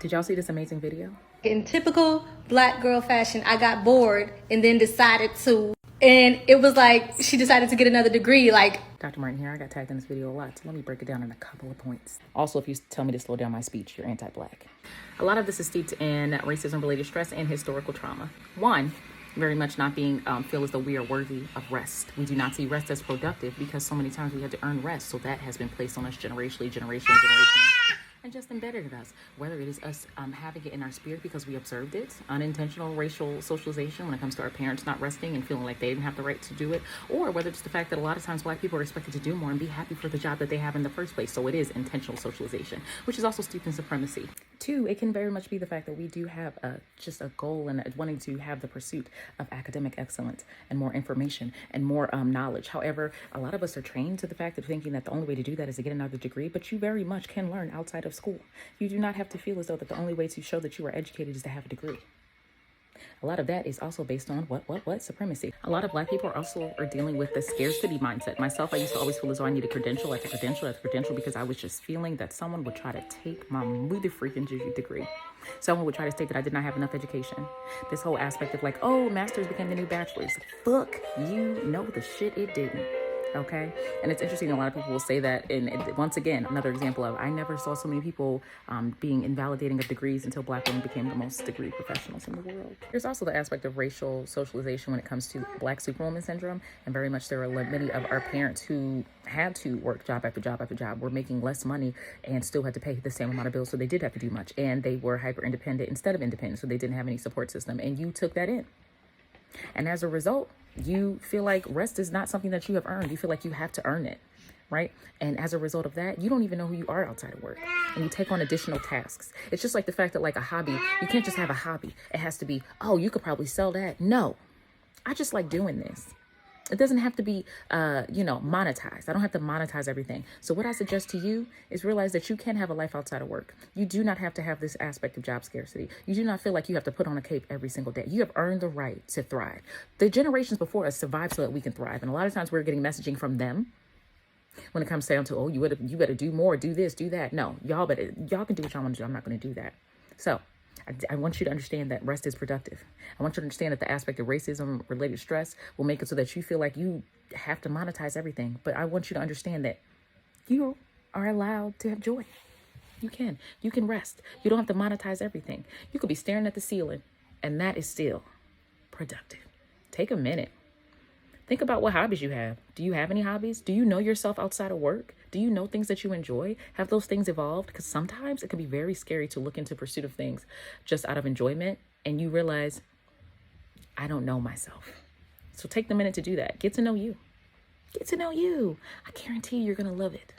Did y'all see this amazing video? In typical black girl fashion, I got bored and then decided to, and it was like she decided to get another degree. Like, Dr. Martin here. I got tagged in this video a lot, so let me break it down in a couple of points. Also, if you tell me to slow down my speech, you're anti-black. A lot of this is steeped in racism-related stress and historical trauma. One, very much not being feel as though we are worthy of rest. We do not see rest as productive because so many times we had to earn rest. So that has been placed on us generationally, and just embedded in us, whether it is us having it in our spirit because we observed it, unintentional racial socialization when it comes to our parents not resting and feeling like they didn't have the right to do it, or whether it's the fact that a lot of times black people are expected to do more and be happy for the job that they have in the first place. So it is intentional socialization, which is also steeped in supremacy. Two, it can very much be the fact that we do have just a goal and wanting to have the pursuit of academic excellence and more information and more knowledge. However, a lot of us are trained to the fact of thinking that the only way to do that is to get another degree, but you very much can learn outside of school. You do not have to feel as though that the only way to show that you are educated is to have a degree. A lot of that is also based on what supremacy. A lot of black people are dealing with the scarcity mindset. Myself, I used to always feel as though I need a credential after credential after credential because I was just feeling that someone would try to take my mother freaking degree. Someone would try to state that I did not have enough education. This whole aspect of like, oh, masters became the new bachelors. Fuck you, know the shit it didn't. Okay. And it's interesting. A lot of people will say that. And once again, another example of, I never saw so many people being invalidating of degrees until black women became the most degree professionals in the world. There's also the aspect of racial socialization when it comes to black superwoman syndrome. And very much there are many of our parents who had to work job after job after job, were making less money and still had to pay the same amount of bills. So they did have to do much. And they were hyper independent instead of independent. So they didn't have any support system. And you took that in. And as a result, you feel like rest is not something that you have earned. You feel like you have to earn it, right? And as a result of that, you don't even know who you are outside of work. And you take on additional tasks. It's just like the fact that like a hobby, you can't just have a hobby. It has to be, oh, you could probably sell that. No, I just like doing this. It doesn't have to be, monetized. I don't have to monetize everything. So what I suggest to you is realize that you can have a life outside of work. You do not have to have this aspect of job scarcity. You do not feel like you have to put on a cape every single day. You have earned the right to thrive. The generations before us survived so that we can thrive. And a lot of times we're getting messaging from them when it comes down to, oh, you better do more, do this, do that. No, y'all can do what y'all want to do. I'm not going to do that. So I want you to understand that rest is productive. I want you to understand that the aspect of racism-related stress will make it so that you feel like you have to monetize everything. But I want you to understand that you are allowed to have joy. You can rest. You don't have to monetize everything. You could be staring at the ceiling, and that is still productive. Take a minute. Think about what hobbies you have. Do you have any hobbies? Do you know yourself outside of work? Do you know things that you enjoy? Have those things evolved? Because sometimes it can be very scary to look into pursuit of things just out of enjoyment. And you realize, I don't know myself. So take the minute to do that. Get to know you. Get to know you. I guarantee you're going to love it.